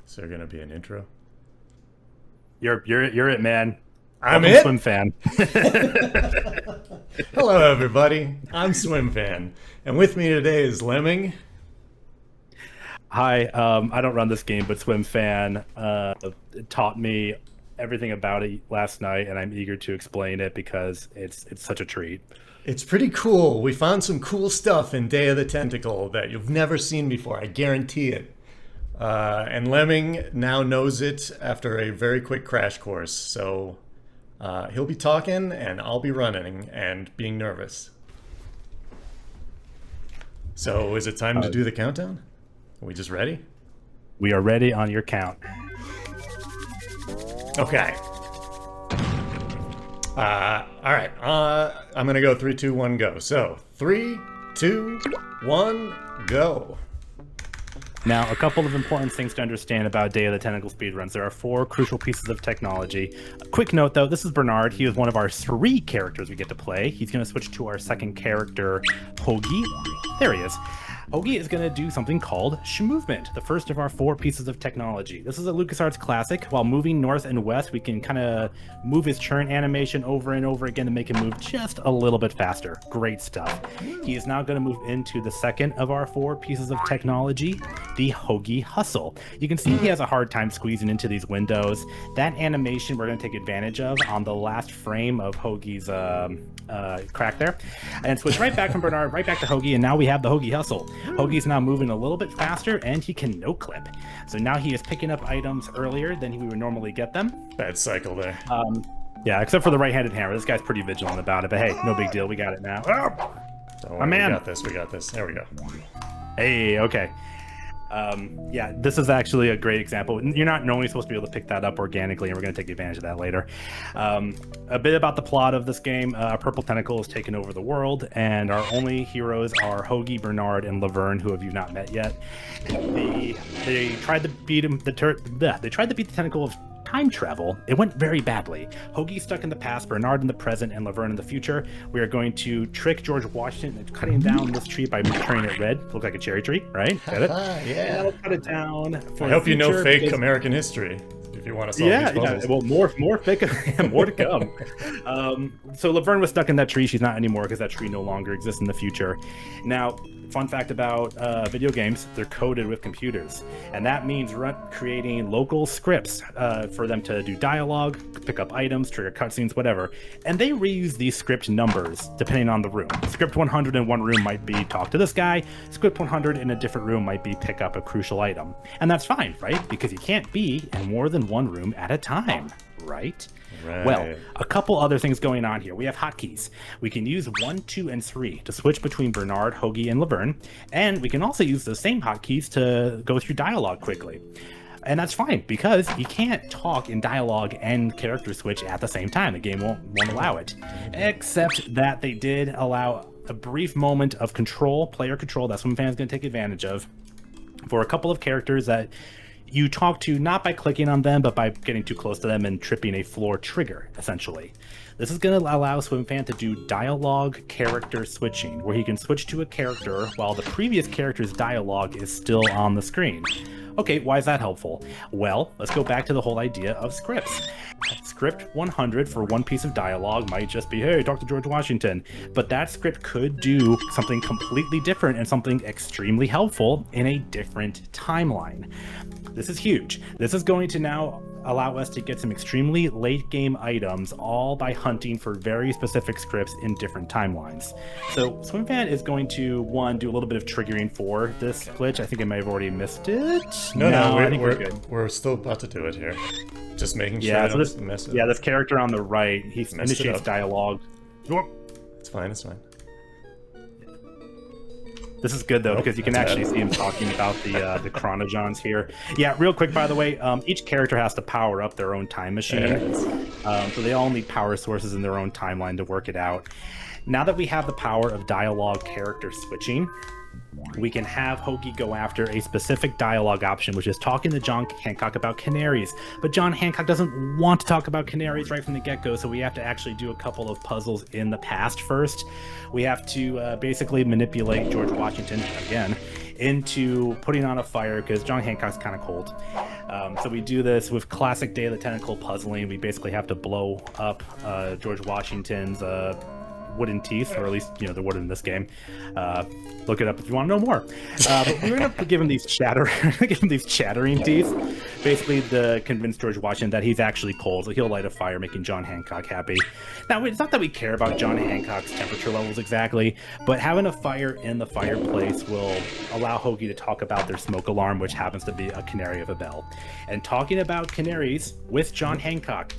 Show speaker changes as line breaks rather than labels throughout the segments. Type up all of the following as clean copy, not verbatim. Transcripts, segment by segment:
Is there gonna be an intro?
You're it, man.
I'm
it. Swim fan.
Hello, everybody. I'm Swim Fan, and with me today is Lemming.
Hi. I don't run this game, but Swim Fan taught me everything about it last night, and I'm eager to explain it because it's such a treat.
It's pretty cool. We found some cool stuff in Day of the Tentacle that you've never seen before. I guarantee it. And Lemming now knows it after a very quick crash course. So he'll be talking and I'll be running and being nervous. So is it time to do the countdown? Are we just ready?
We are ready on your count.
Okay. All right. I'm going to go 3, 2, 1, go. So 3, 2, 1, go.
Now, a couple of important things to understand about Day of the Tentacle speedruns. There are 4 crucial pieces of technology. A quick note, though, this is Bernard. He is one of our 3 characters we get to play. He's going to switch to our second character, Hoagie. There he is. Hoagie is going to do something called movement, the first of our 4 pieces of technology. This is a LucasArts classic. While moving north and west, we can kind of move his turn animation over and over again to make him move just a little bit faster. Great stuff. He is now going to move into the second of our 4 pieces of technology, the Hoagie Hustle. You can see he has a hard time squeezing into these windows. That animation we're going to take advantage of on the last frame of Hoagie's crack there. And switch right back from Bernard, right back to Hoagie, and now we have the Hoagie Hustle. Hoagie's now moving a little bit faster, and he can no-clip. So now he is picking up items earlier than we would normally get them.
Bad cycle there.
Yeah, except for the right-handed hammer. This guy's pretty vigilant about it, but hey, no big deal. We got it now. Oh!
Don't worry,
man.
We got this. There we go.
Hey, okay. Yeah, this is actually a great example. You're not normally supposed to be able to pick that up organically, and we're going to take advantage of that later. A bit about the plot of this game. Purple Tentacle has taken over the world, and our only heroes are Hoagie, Bernard, and Laverne, who have you not met yet. They tried to beat him. They tried to beat the Tentacle of time travel. It went very badly. Hoagie's stuck in the past, Bernard in the present, and Laverne in the future. We are going to trick George Washington into cutting down this tree by turning it red. Look like a cherry tree, right? Get it?
Yeah.
That'll cut it down. For
I hope you know fake
because...
American history if you want to solve these puzzles.
Yeah. Well, more fake, more to come. So Laverne was stuck in that tree. She's not anymore because that tree no longer exists in the future. Now, fun fact about video games, they're coded with computers. And that means creating local scripts for them to do dialogue, pick up items, trigger cutscenes, whatever. And they reuse these script numbers depending on the room. Script 100 in one room might be talk to this guy. Script 100 in a different room might be pick up a crucial item. And that's fine, right? Because you can't be in more than one room at a time, right?
Right.
Well, a couple other things going on here. We have hotkeys. We can use 1, 2, and 3 to switch between Bernard, Hoagie, and Laverne. And we can also use the same hotkeys to go through dialogue quickly. And that's fine, because you can't talk in dialogue and character switch at the same time. The game won't allow it. Except that they did allow a brief moment of control, player control, that SwimFan's going to take advantage of, for a couple of characters that you talk to not by clicking on them, but by getting too close to them and tripping a floor trigger, essentially. This is going to allow SwimFan to do dialogue character switching, where he can switch to a character while the previous character's dialogue is still on the screen. Okay, why is that helpful? Well, let's go back to the whole idea of scripts. Script 100 for one piece of dialogue might just be, hey, talk to George Washington. But that script could do something completely different and something extremely helpful in a different timeline. This is huge. This is going to now allow us to get some extremely late game items, all by hunting for very specific scripts in different timelines. So SwimFan is going to, do a little bit of triggering for this glitch. I think I may have already missed it.
No,
I think we're good.
We're still about to do it here. Just making sure
Yeah,
I
so
don't
this,
mess it
yeah,
up.
this character on the right, he initiates dialogue.
It's fine, it's fine.
This is good though, because you can actually see him talking about the chronojons here. Yeah, real quick, by the way, each character has to power up their own time machine. So they all need power sources in their own timeline to work it out. Now that we have the power of dialogue character switching, we can have Hoagie go after a specific dialogue option, which is talking to John Hancock about canaries. But John Hancock doesn't want to talk about canaries right from the get-go, so we have to actually do a couple of puzzles in the past first. We have to basically manipulate George Washington, again, into putting on a fire because John Hancock's kind of cold. So we do this with classic Day of the Tentacle puzzling. We basically have to blow up George Washington's wooden teeth, or at least, you know, they're wooden in this game. Look it up if you want to know more. But we're going to give him these chattering teeth, basically to convince George Washington that he's actually cold, so he'll light a fire, making John Hancock happy. Now, it's not that we care about John Hancock's temperature levels exactly, but having a fire in the fireplace will allow Hoagie to talk about their smoke alarm, which happens to be a canary of a bell. And talking about canaries with John Hancock,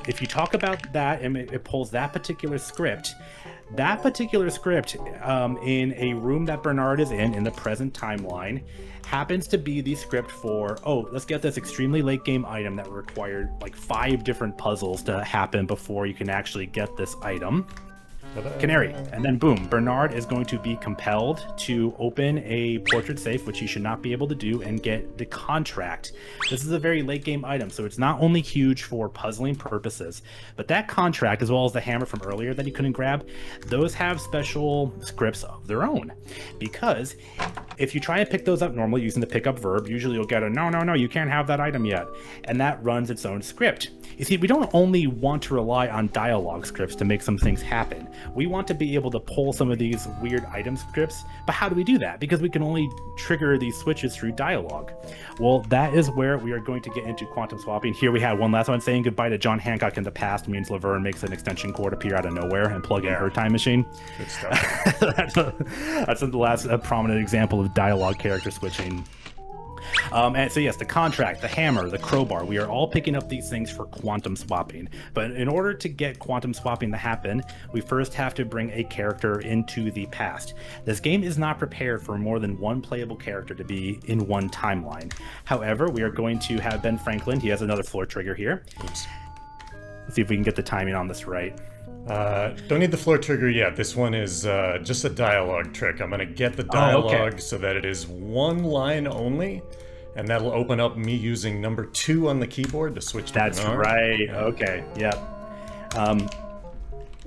if you talk about that and it pulls that particular script in a room that Bernard is in the present timeline happens to be the script for, oh, let's get this extremely late game item that required like 5 different puzzles to happen before you can actually get this item. Canary. And then boom, Bernard is going to be compelled to open a portrait safe, which he should not be able to do, and get the contract. This is a very late game item, so it's not only huge for puzzling purposes, but that contract, as well as the hammer from earlier that he couldn't grab, those have special scripts of their own. Because if you try and pick those up normally using the pickup verb, usually you'll get a no, you can't have that item yet. And that runs its own script. You see, we don't only want to rely on dialogue scripts to make some things happen. We want to be able to pull some of these weird item scripts, but how do we do that? Because we can only trigger these switches through dialogue. Well, that is where we are going to get into quantum swapping. Here we had one last one. Saying goodbye to John Hancock in the past means Laverne makes an extension cord appear out of nowhere and plug in her time machine.
Good stuff.
That's the last prominent example of dialogue character switching. And so yes, the contract, the hammer, the crowbar, we are all picking up these things for quantum swapping. But in order to get quantum swapping to happen, we first have to bring a character into the past. This game is not prepared for more than one playable character to be in one timeline. However, we are going to have Ben Franklin. He has another floor trigger here.
Oops.
Let's see if we can get the timing on this right.
Don't need the floor trigger yet. This one is just a dialogue trick. I'm going to get the dialogue so that it is one line only, and that'll open up me using number 2 on the keyboard to switch to
That's
Bernard.
right. Okay. Yep.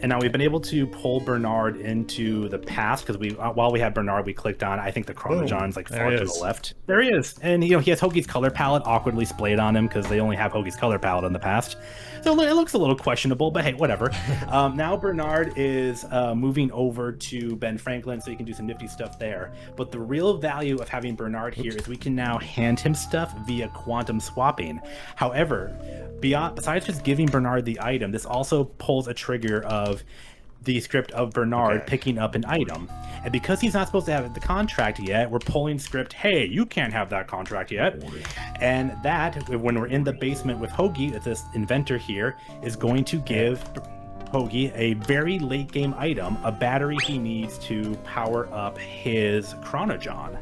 And now we've been able to pull Bernard into the past because while we had Bernard, we clicked on, I think the Chronojon's like far to the left. There he is. And he has Hoagie's color palette awkwardly splayed on him because they only have Hoagie's color palette in the past. So it looks a little questionable, but hey, whatever. Now Bernard is moving over to Ben Franklin so he can do some nifty stuff there. But the real value of having Bernard here is we can now hand him stuff via quantum swapping. However, besides just giving Bernard the item, this also pulls a trigger of the script of Bernard picking up an item. And because he's not supposed to have the contract yet, we're pulling script, hey, you can't have that contract yet. And that, when we're in the basement with Hoagie, this inventor here, is going to give Hoagie a very late game item, a battery he needs to power up his Chronojon.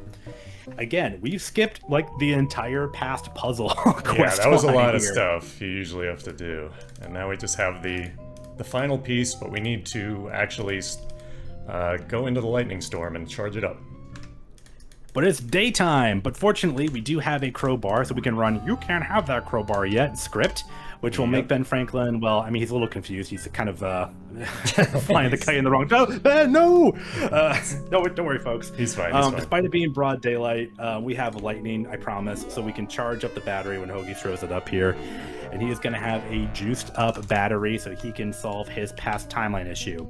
Again, we've skipped like the entire past puzzle quest.
Yeah, that was a lot of
here.
stuff you usually have to do. And now we just have the final piece, but we need to actually go into the lightning storm and charge it up.
But it's daytime. But fortunately, we do have a crowbar, so we can run "You can't have that crowbar yet" script, which will make Ben Franklin, well, I mean, he's a little confused. He's kind of flying the kite in the wrong... No, don't worry, folks.
He's fine, he's fine.
Despite it being broad daylight, we have lightning, I promise, so we can charge up the battery when Hoagie throws it up here. And he is going to have a juiced up battery so he can solve his past timeline issue.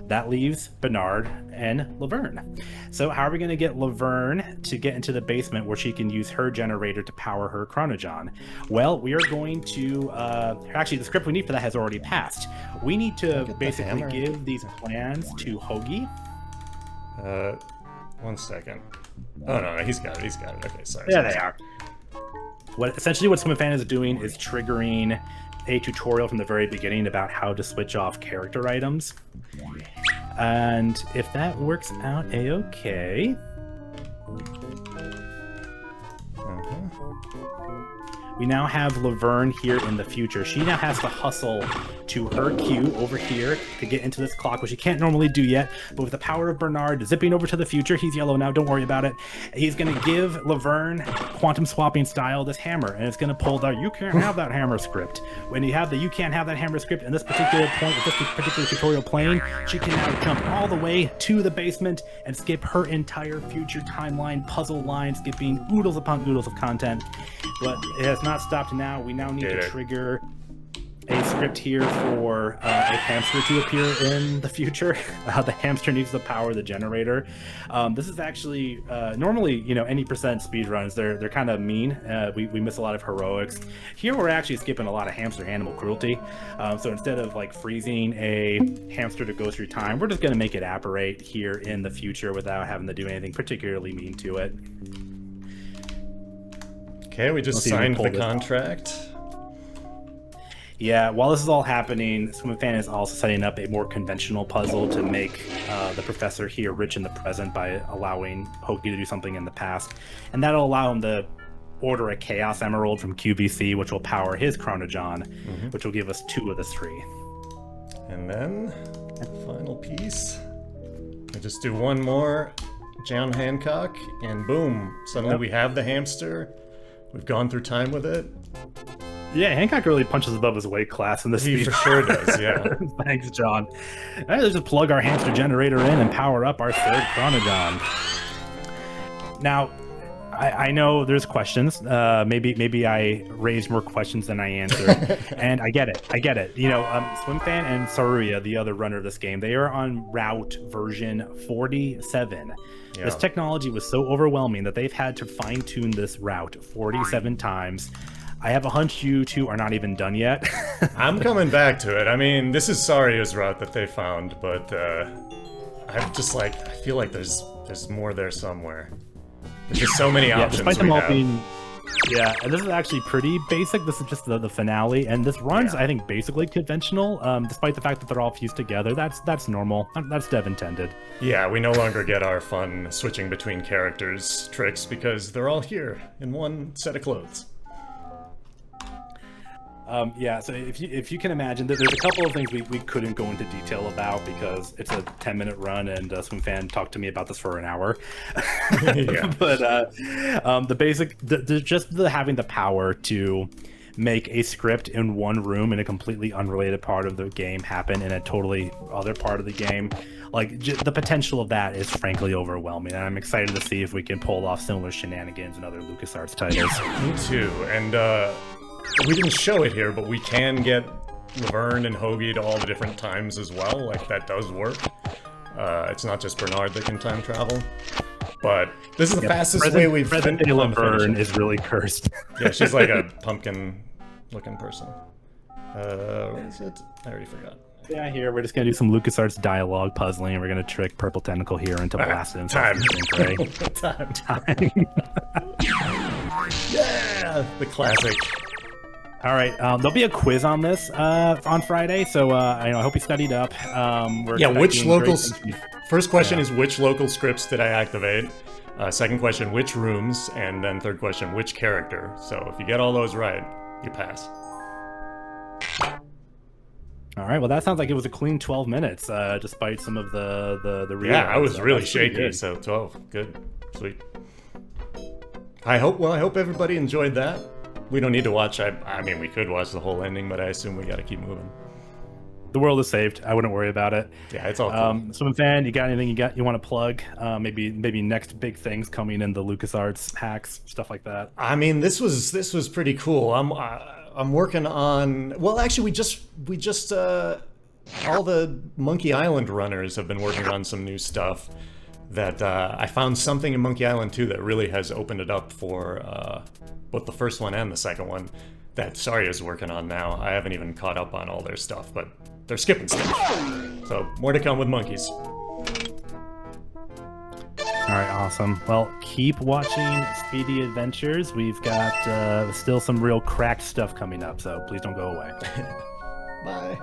That leaves Bernard and Laverne. So how are we going to get Laverne to get into the basement where she can use her generator to power her Chronojon? Well, we are going to... actually, the script we need for that has already passed. We need to basically give these plans to Hoagie.
1 second. Oh, no, he's got it. Okay, sorry.
There they are. Essentially what swimfan is doing is triggering a tutorial from the very beginning about how to switch off character items. And if that works out a-okay... We now have Laverne here in the future. She now has to hustle to her queue over here to get into this clock, which she can't normally do yet. But with the power of Bernard zipping over to the future, he's yellow now, don't worry about it. He's going to give Laverne, quantum swapping style, this hammer. And it's going to pull the "You can't have that hammer" script. When you have the "You can't have that hammer" script in this particular point, with this particular tutorial playing, she can now jump all the way to the basement and skip her entire future timeline puzzle line, skipping oodles upon oodles of content. but it has not stopped now. We now need
Did
to
it.
trigger a script here for a hamster to appear in the future. The hamster needs to power the generator. This is actually normally, any percent speedruns, they're kind of mean. We miss a lot of heroics. Here we're actually skipping a lot of hamster animal cruelty. So instead of like freezing a hamster to go through time, we're just going to make it apparate here in the future without having to do anything particularly mean to it.
Okay, we just
Let's see if we
signed
pull
the
this.
contract.
Yeah, while this is all happening, swimfan is also setting up a more conventional puzzle to make the professor here rich in the present by allowing Hoagie to do something in the past. And that'll allow him to order a Chaos Emerald from QVC, which will power his Chronojon, which will give us 2 of the 3.
And then, final piece. I just do one more John Hancock, and boom, suddenly we have the hamster. We've gone through time with it.
Yeah, Hancock really punches above his weight class in this
He
speed.
for sure does, yeah.
Thanks, John. All right, let's just plug our hamster generator in and power up our 3rd Chronojon. Now, I know there's questions. Maybe I raised more questions than I answered, and I get it. Swimfan and Saruya, the other runner of this game, they are on route version 47.
Yeah.
This technology was so overwhelming that they've had to fine-tune this route 47 times. I have a hunch you two are not even done yet.
I'm coming back to it. I mean, this is Saria's route that they found, but I'm just like, I feel like there's more there somewhere. There's just so many options
despite them
we
all
have.
being, and this is actually pretty basic. This is just the finale, and this runs,
Yeah.
I think, basically conventional. Despite the fact that they're all fused together, that's normal. That's dev intended.
Yeah, we no longer get our fun switching between characters tricks because they're all here in one set of clothes.
So if you can imagine, there's a couple of things we couldn't go into detail about because it's a 10-minute run, and Swimfan talked to me about this for an hour.
Yeah.
But the basic, having the power to make a script in one room in a completely unrelated part of the game happen in a totally other part of the game, like the potential of that is frankly overwhelming, and I'm excited to see if we can pull off similar shenanigans in other LucasArts titles.
Me too. And we didn't show it here, but we can get Laverne and Hoagie to all the different times as well. Like, that does work. It's not just Bernard that can time travel. But this is the fastest way we've
Present day Laverne is really cursed.
Yeah, she's like a pumpkin-looking person. What is it? I already forgot.
Yeah, here we're just gonna do some LucasArts dialogue puzzling, and we're gonna trick Purple Tentacle here into blasting him.
Time.
Time.
Yeah, the classic.
All right, there'll be a quiz on this on Friday, so I hope you studied up.
Which locals? First question is which local scripts did I activate? Second question, which rooms? And then third question, which character? So if you get all those right, you pass.
All right, well that sounds like it was a clean 12 minutes, despite some of the reruns.
Yeah, I was
So
really
that's pretty
shaky,
good.
so 12, good, sweet. I hope everybody enjoyed that. We don't need to watch. I mean, we could watch the whole ending, but I assume we got to keep moving.
The world is saved. I wouldn't worry about it.
Yeah, it's all cool.
Swimfan, you got anything you want to plug? Maybe next big things coming in the LucasArts hacks, stuff like that.
I mean, this was pretty cool. I'm working on. Well, actually, we just all the Monkey Island runners have been working on some new stuff. That I found something in Monkey Island 2 that really has opened it up for both the first one and the second one that Saria's working on now. I haven't even caught up on all their stuff, but they're skipping stuff. So more to come with monkeys.
All right, awesome. Well, keep watching Speedy Adventures. We've got still some real cracked stuff coming up, so please don't go away.
Bye.